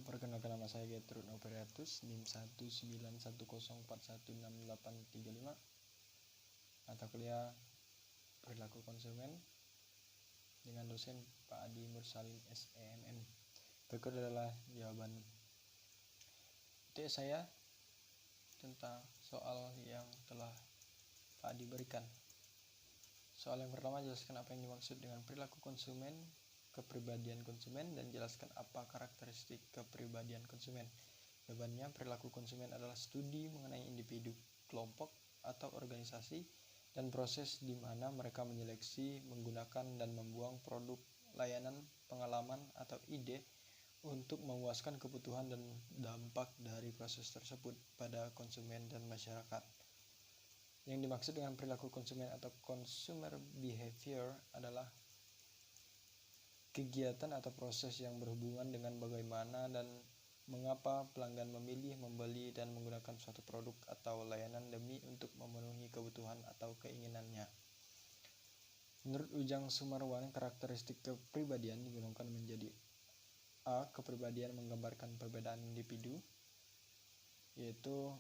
Perkenalkan, nama saya Gertrud Noveriatus, NIM 19104168835, mata kuliah perilaku konsumen dengan dosen Pak Adi Mursalin SEMM. Berikut adalah jawaban saya tentang soal yang telah Pak Adi berikan. Soal yang pertama, jelaskan apa yang dimaksud dengan perilaku konsumen, kepribadian konsumen, dan jelaskan apa karakteristik kepribadian konsumen. Jawabannya, perilaku konsumen adalah studi mengenai individu, kelompok, atau organisasi, dan proses di mana mereka menyeleksi, menggunakan, dan membuang produk, layanan, pengalaman, atau ide untuk memuaskan kebutuhan dan dampak dari proses tersebut pada konsumen dan masyarakat. Yang dimaksud dengan perilaku konsumen atau consumer behavior adalah kegiatan atau proses yang berhubungan dengan bagaimana dan mengapa pelanggan memilih, membeli, dan menggunakan suatu produk atau layanan demi untuk memenuhi kebutuhan atau keinginannya. Menurut Ujang Sumarwan, karakteristik kepribadian digolongkan menjadi A. Kepribadian menggambarkan perbedaan individu, yaitu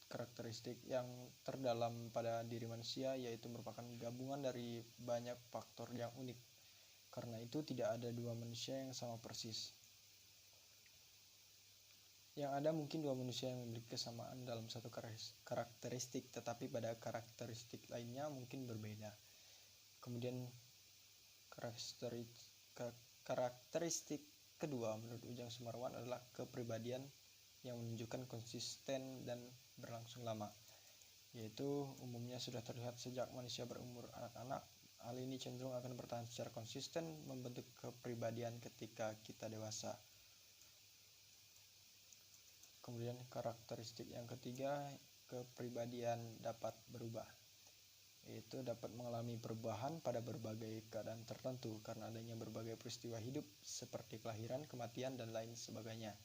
karakteristik yang terdalam pada diri manusia, yaitu merupakan gabungan dari banyak faktor yang unik. Karena itu tidak ada dua manusia yang sama persis. Yang ada mungkin dua manusia yang memiliki kesamaan dalam satu karakteristik, tetapi pada karakteristik lainnya mungkin berbeda. Kemudian karakteristik kedua menurut Ujang Sumarwan adalah kepribadian yang menunjukkan konsisten dan berlangsung lama, yaitu umumnya sudah terlihat sejak manusia berumur anak-anak. Hal ini cenderung akan bertahan secara konsisten membentuk kepribadian ketika kita dewasa. Kemudian karakteristik yang ketiga, kepribadian dapat berubah, yaitu dapat mengalami perubahan pada berbagai keadaan tertentu karena adanya berbagai peristiwa hidup seperti kelahiran, kematian, dan lain sebagainya.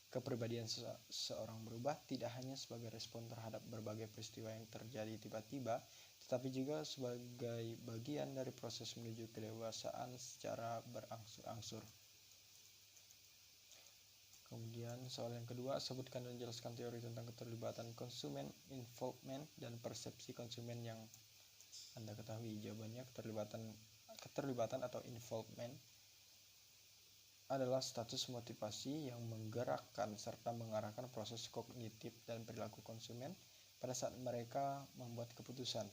Kepribadian seseorang berubah tidak hanya sebagai respon terhadap berbagai peristiwa yang terjadi tiba-tiba, tetapi juga sebagai bagian dari proses menuju kedewasaan secara berangsur-angsur. Kemudian soal yang kedua, sebutkan dan jelaskan teori tentang keterlibatan konsumen, involvement, dan persepsi konsumen yang Anda ketahui. Jawabannya, keterlibatan atau involvement adalah status motivasi yang menggerakkan serta mengarahkan proses kognitif dan perilaku konsumen pada saat mereka membuat keputusan.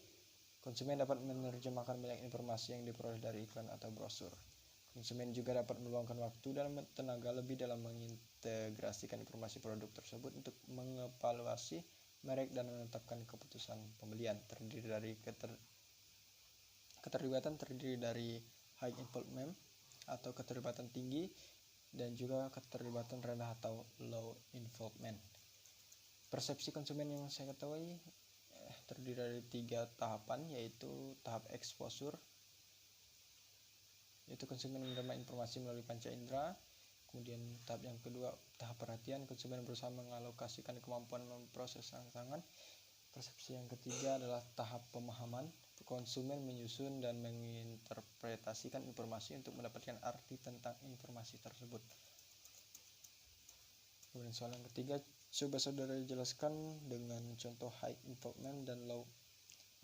Konsumen dapat menerjemahkan banyak informasi yang diperoleh dari iklan atau brosur. Konsumen juga dapat meluangkan waktu dan tenaga lebih dalam mengintegrasikan informasi produk tersebut untuk mengevaluasi merek dan menetapkan keputusan pembelian. Keterlibatan terdiri dari high involvement atau keterlibatan tinggi dan juga keterlibatan rendah atau low involvement. Persepsi konsumen yang saya ketahui terdiri dari 3 tahapan, yaitu tahap exposure, yaitu konsumen menerima informasi melalui panca indera. Kemudian tahap yang kedua, tahap perhatian, konsumen berusaha mengalokasikan kemampuan memproses rangsangan. Persepsi yang ketiga adalah tahap pemahaman, konsumen menyusun dan menginterpretasikan informasi untuk mendapatkan arti tentang informasi tersebut. Kemudian soal yang ketiga, coba saudara jelaskan dengan contoh high involvement dan low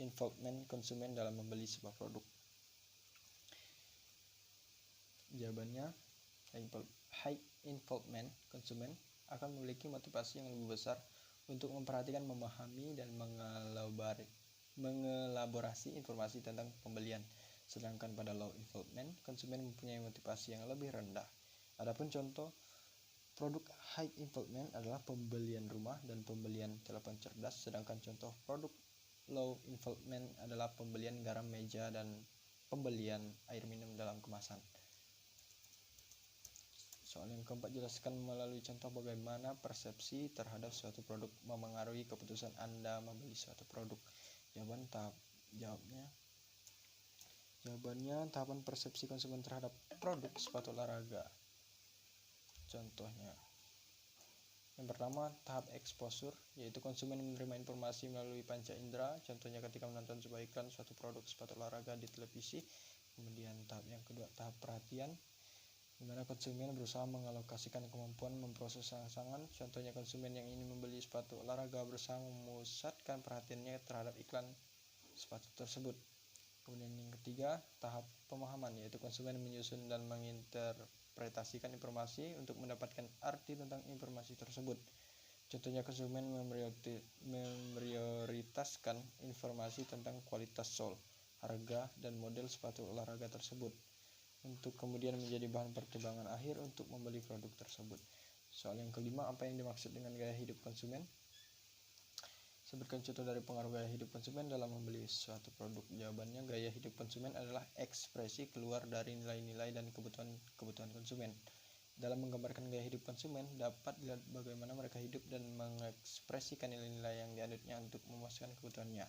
involvement konsumen dalam membeli sebuah produk. Jawabannya, high involvement konsumen akan memiliki motivasi yang lebih besar untuk memperhatikan, memahami, dan mengelaborasi informasi tentang pembelian. Sedangkan pada low involvement, konsumen mempunyai motivasi yang lebih rendah. Adapun contoh produk high involvement adalah pembelian rumah dan pembelian telepon cerdas, sedangkan contoh produk low involvement adalah pembelian garam meja dan pembelian air minum dalam kemasan. Soal yang keempat, jelaskan melalui contoh bagaimana persepsi terhadap suatu produk memengaruhi keputusan Anda membeli suatu produk. Jawabannya tahapan persepsi konsumen terhadap produk sepatu olahraga. Contohnya, yang pertama, tahap exposure, yaitu konsumen menerima informasi melalui panca indera, contohnya ketika menonton sebuah iklan suatu produk sepatu olahraga di televisi. Kemudian tahap yang kedua, tahap perhatian, di mana konsumen berusaha mengalokasikan kemampuan memproses rangsangan. Contohnya, konsumen yang ingin membeli sepatu olahraga berusaha memusatkan perhatiannya terhadap iklan sepatu tersebut. Kemudian yang ketiga, tahap pemahaman, yaitu konsumen menyusun dan menginterpretasikan informasi untuk mendapatkan arti tentang informasi tersebut. Contohnya, konsumen memprioritaskan informasi tentang kualitas sol, harga, dan model sepatu olahraga tersebut untuk kemudian menjadi bahan pertimbangan akhir untuk membeli produk tersebut. Soal yang kelima, apa yang dimaksud dengan gaya hidup konsumen? Sebutkan contoh dari pengaruh gaya hidup konsumen dalam membeli suatu produk. Jawabannya, gaya hidup konsumen adalah ekspresi keluar dari nilai-nilai dan kebutuhan konsumen. Dalam menggambarkan gaya hidup konsumen, dapat dilihat bagaimana mereka hidup dan mengekspresikan nilai-nilai yang dianutnya untuk memuaskan kebutuhannya.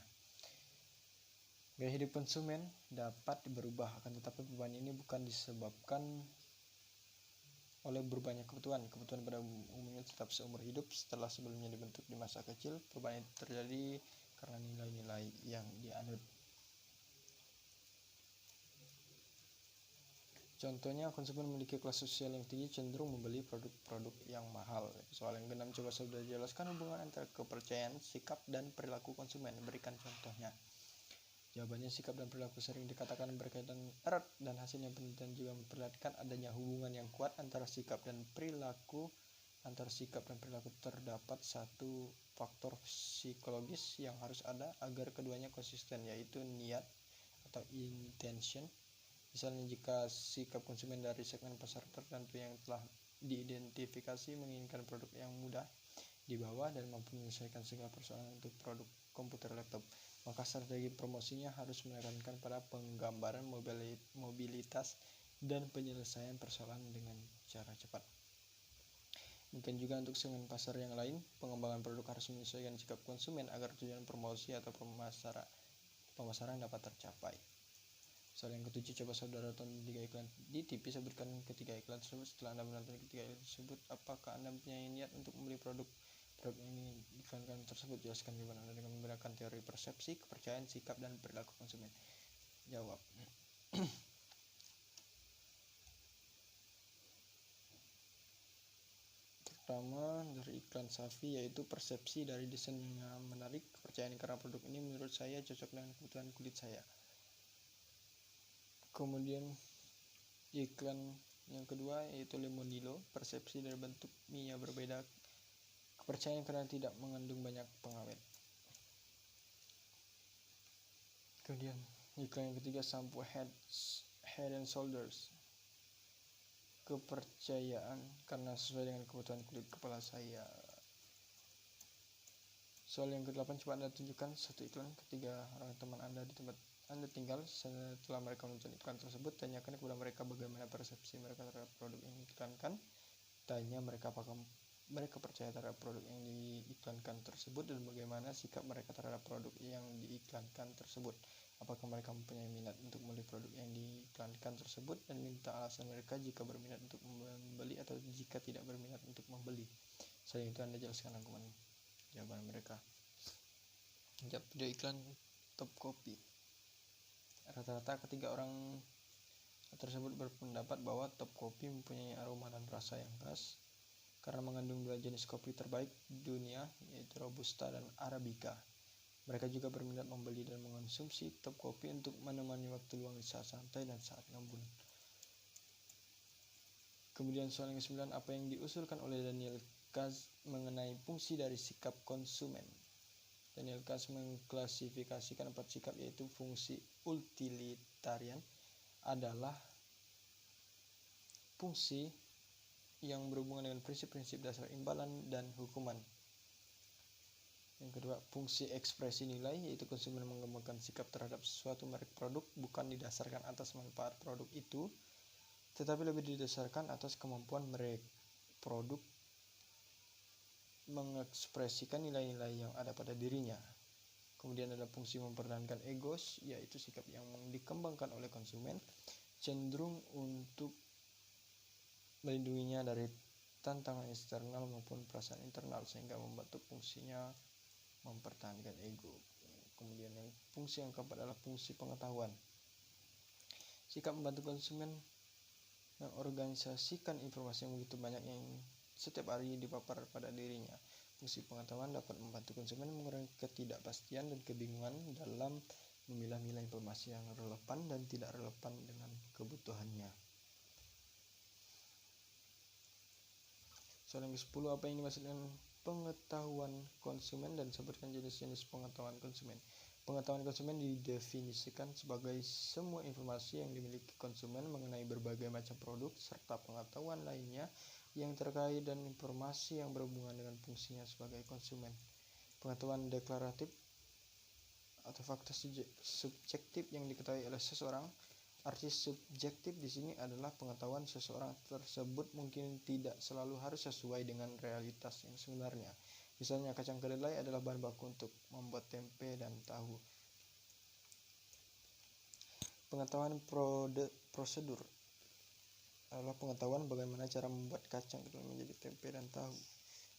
Gaya hidup konsumen dapat berubah, akan tetapi perubahan ini bukan disebabkan oleh berubahnya kebutuhan. Kebutuhan pada umumnya tetap seumur hidup setelah sebelumnya dibentuk di masa kecil. Perubahan itu terjadi karena nilai-nilai yang dianut. Contohnya, konsumen memiliki kelas sosial yang tinggi cenderung membeli produk-produk yang mahal. Soal yang keenam, coba saudara jelaskan hubungan antara kepercayaan, sikap, dan perilaku konsumen. Berikan contohnya. Jawabannya, sikap dan perilaku sering dikatakan berkaitan erat, dan hasilnya penelitian juga memperlihatkan adanya hubungan yang kuat antara sikap dan perilaku. Antara sikap dan perilaku terdapat satu faktor psikologis yang harus ada agar keduanya konsisten, yaitu niat atau intention. Misalnya, jika sikap konsumen dari segmen pasar tertentu yang telah diidentifikasi menginginkan produk yang mudah dibawa dan mampu menyelesaikan segala persoalan untuk produk komputer laptop, maka strategi promosinya harus menekankan pada penggambaran mobilitas dan penyelesaian persoalan dengan cara cepat. Mungkin juga untuk segmen pasar yang lain, pengembangan produk harus menyesuaikan sikap konsumen agar tujuan promosi atau pemasaran dapat tercapai. Soal yang ketujuh, coba saudara tonton 3 iklan di TV. Sebutkan ketiga iklan tersebut. Setelah Anda menonton ketiga iklan tersebut, apakah Anda mempunyai niat untuk membeli produk yang diiklankan tersebut? Jelaskan jawaban Anda dengan menggunakan teori persepsi, kepercayaan, sikap, dan perilaku konsumen. Jawab. Pertama, dari iklan Safi, yaitu persepsi dari desainnya menarik, kepercayaan karena produk ini menurut saya cocok dengan kebutuhan kulit saya. Kemudian iklan yang kedua yaitu Lemonilo, persepsi dari bentuk mie yang berbeda, kepercayaan karena tidak mengandung banyak pengawet. Kemudian iklan yang ketiga, sampo Head and Shoulders, kepercayaan karena sesuai dengan kebutuhan kulit kepala saya. Soal yang ke-8, coba Anda tunjukkan satu iklan ketiga orang teman Anda di tempat Anda tinggal. Setelah mereka menonton iklan tersebut, tanyakan kepada mereka bagaimana persepsi mereka terhadap produk yang diiklankan. Tanya mereka apakah mereka percaya terhadap produk yang diiklankan tersebut dan bagaimana sikap mereka terhadap produk yang diiklankan tersebut. Apakah mereka mempunyai minat untuk membeli produk yang diiklankan tersebut, dan minta alasan mereka jika berminat untuk membeli atau jika tidak berminat untuk membeli. Selain itu, Anda jelaskan rangkuman jawaban mereka. Jawab video iklan Topkopi. Rata-rata ketiga orang tersebut berpendapat bahwa Topkopi mempunyai aroma dan rasa yang khas karena mengandung 2 jenis kopi terbaik dunia, yaitu Robusta dan Arabica. Mereka juga berminat membeli dan mengonsumsi Topkopi untuk menemani waktu luang di saat santai dan saat ngembun. Kemudian soal yang ke-9, apa yang diusulkan oleh Daniel Katz mengenai fungsi dari sikap konsumen? Daniel Katz mengklasifikasikan 4 sikap, yaitu fungsi utilitarian adalah fungsi yang berhubungan dengan prinsip-prinsip dasar imbalan dan hukuman. Yang kedua, fungsi ekspresi nilai, yaitu konsumen mengembangkan sikap terhadap suatu merek produk bukan didasarkan atas manfaat produk itu, tetapi lebih didasarkan atas kemampuan merek produk mengekspresikan nilai-nilai yang ada pada dirinya. Kemudian ada fungsi mempertahankan egos, yaitu sikap yang dikembangkan oleh konsumen cenderung untuk melindunginya dari tantangan eksternal maupun perasaan internal, sehingga membentuk fungsinya mempertahankan ego. Kemudian yang fungsi yang keempat adalah fungsi pengetahuan. Sikap membantu konsumen mengorganisasikan informasi yang begitu banyak yang setiap hari dipapar pada dirinya. Fungsi pengetahuan dapat membantu konsumen mengurangi ketidakpastian dan kebingungan dalam memilah-milah informasi yang relevan dan tidak relevan dengan kebutuhannya. Soal yang ke-10, apa yang dimaksud dengan pengetahuan konsumen dan sebutkan jenis-jenis pengetahuan konsumen. Pengetahuan konsumen didefinisikan sebagai semua informasi yang dimiliki konsumen mengenai berbagai macam produk serta pengetahuan lainnya yang terkait dan informasi yang berhubungan dengan fungsinya sebagai konsumen. Pengetahuan deklaratif atau fakta subjektif yang diketahui oleh seseorang. Arti subjektif di sini adalah pengetahuan seseorang tersebut mungkin tidak selalu harus sesuai dengan realitas yang sebenarnya. Misalnya, kacang kedelai adalah bahan baku untuk membuat tempe dan tahu. Pengetahuan prosedur adalah pengetahuan bagaimana cara membuat kacang kedelai menjadi tempe dan tahu.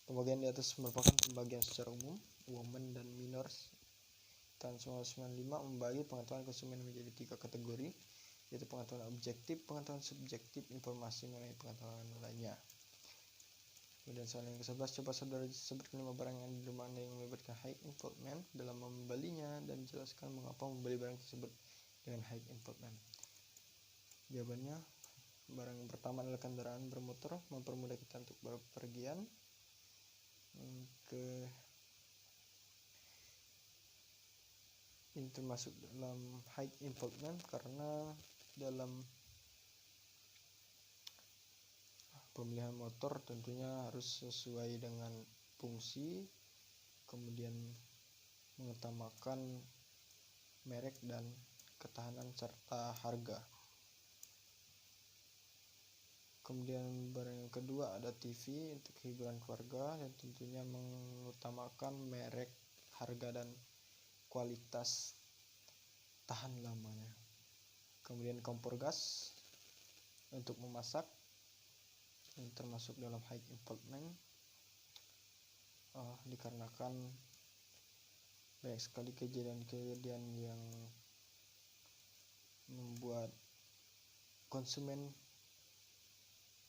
Pembagian di atas merupakan pembagian secara umum. Women dan Minors tahun 1995 membagi pengetahuan konsumen menjadi 3 kategori, yaitu pengetahuan objektif, pengetahuan subjektif, informasi mengenai pengetahuan lainnya. Kemudian soal yang ke-11, coba saudara sebutkan 5 barang yang dimaknai yang melibatkan high involvement dalam membelinya dan jelaskan mengapa membeli barang tersebut dengan high involvement. Jawabannya, barang yang pertama adalah kendaraan bermotor, mempermudah kita untuk berpergian. Ini termasuk dalam high involvement karena dalam pemilihan motor tentunya harus sesuai dengan fungsi, kemudian mengutamakan merek dan ketahanan serta harga. Kemudian barang yang kedua ada TV untuk hiburan keluarga dan tentunya mengutamakan merek, harga, dan kualitas tahan lamanya. Kemudian kompor gas untuk memasak, ini termasuk dalam high involvement dikarenakan banyak sekali kejadian-kejadian yang membuat konsumen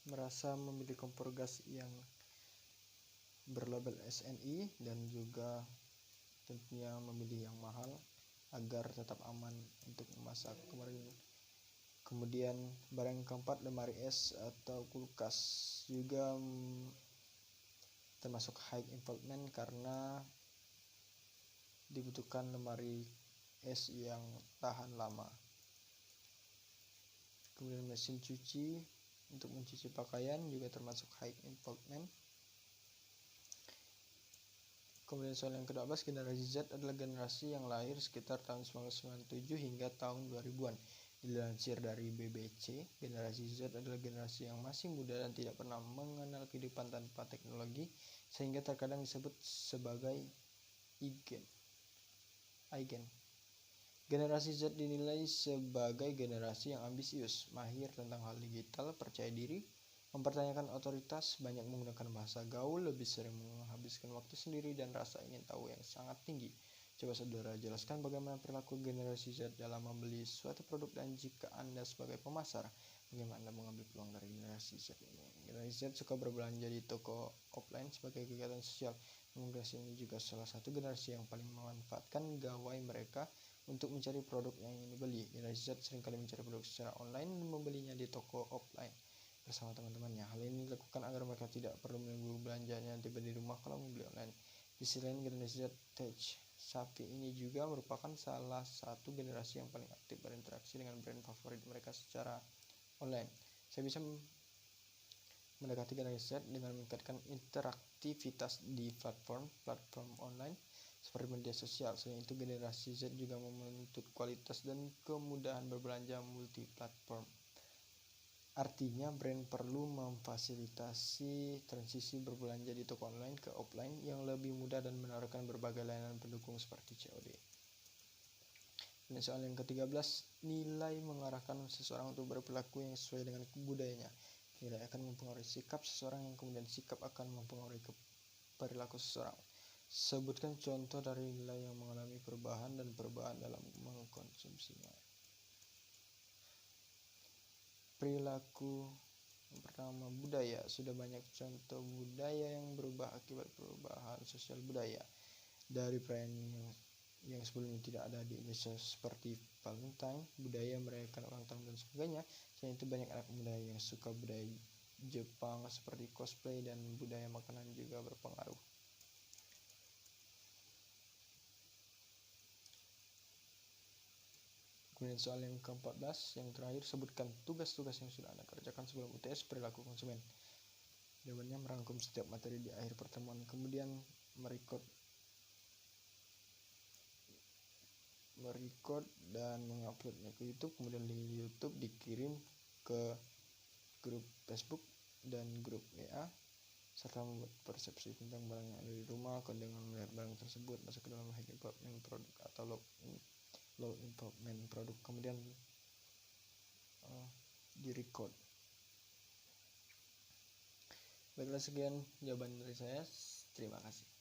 merasa memilih kompor gas yang berlabel SNI dan juga tentunya memilih yang mahal agar tetap aman untuk memasak. Kemudian barang yang keempat, lemari es atau kulkas juga termasuk high involvement karena dibutuhkan lemari es yang tahan lama. Kemudian mesin cuci untuk mencuci pakaian juga termasuk high involvement. Kemudian soal yang ke-12, generasi Z adalah generasi yang lahir sekitar tahun 1997 hingga tahun 2000-an. Dilansir dari BBC, generasi Z adalah generasi yang masih muda dan tidak pernah mengenal kehidupan tanpa teknologi, sehingga terkadang disebut sebagai Eigen. Generasi Z dinilai sebagai generasi yang ambisius, mahir tentang hal digital, percaya diri, mempertanyakan otoritas, banyak menggunakan bahasa gaul, lebih sering menghabiskan waktu sendiri, dan rasa ingin tahu yang sangat tinggi. Coba saudara jelaskan bagaimana perilaku generasi Z dalam membeli suatu produk, dan jika Anda sebagai pemasar, bagaimana Anda mengambil peluang dari generasi Z ini. Generasi Z suka berbelanja di toko offline sebagai kegiatan sosial. Generasi ini juga salah satu generasi yang paling memanfaatkan gawai mereka untuk mencari produk yang ingin dibeli. Generasi Z seringkali mencari produk secara online dan membelinya di toko offline bersama teman-temannya. Hal ini dilakukan agar mereka tidak perlu menunggu belanjanya tiba di rumah kalau membeli online. Di sisi lain, generasi Z tech savvy ini juga merupakan salah satu generasi yang paling aktif berinteraksi dengan brand favorit mereka secara online. Saya bisa mendekati generasi Z dengan meningkatkan interaktivitas di platform online seperti media sosial. Selain itu, generasi Z juga menuntut kualitas dan kemudahan berbelanja multi-platform. Artinya, brand perlu memfasilitasi transisi berbelanja di toko online ke offline yang lebih mudah dan menawarkan berbagai layanan pendukung seperti COD. Dan soal yang ke-13, nilai mengarahkan seseorang untuk berperilaku yang sesuai dengan budayanya. Nilai akan mempengaruhi sikap seseorang yang kemudian sikap akan mempengaruhi perilaku seseorang. Sebutkan contoh dari nilai yang mengalami perubahan dan perubahan dalam mengkonsumsinya. perilaku. Yang pertama, budaya. Sudah banyak contoh budaya yang berubah akibat perubahan sosial budaya. Dari perayaan yang sebelumnya tidak ada di Indonesia seperti Valentine, budaya merayakan ulang tahun dan sebagainya. Selain itu banyak anak muda yang suka budaya Jepang seperti cosplay, dan budaya makanan juga berpengaruh. Kemudian soal yang ke-14, yang terakhir, sebutkan tugas-tugas yang sudah Anda kerjakan sebelum UTS perilaku konsumen. Jawabannya merangkum setiap materi di akhir pertemuan, kemudian merecord dan menguploadnya ke YouTube, kemudian link YouTube dikirim ke grup Facebook dan grup WA, serta membuat persepsi tentang barang yang ada di rumah. Dengan melihat barang tersebut masuk ke dalam high involvement produk atau low involvement produk, kemudian direcord. Baiklah, sekian jawaban dari saya. Terima kasih.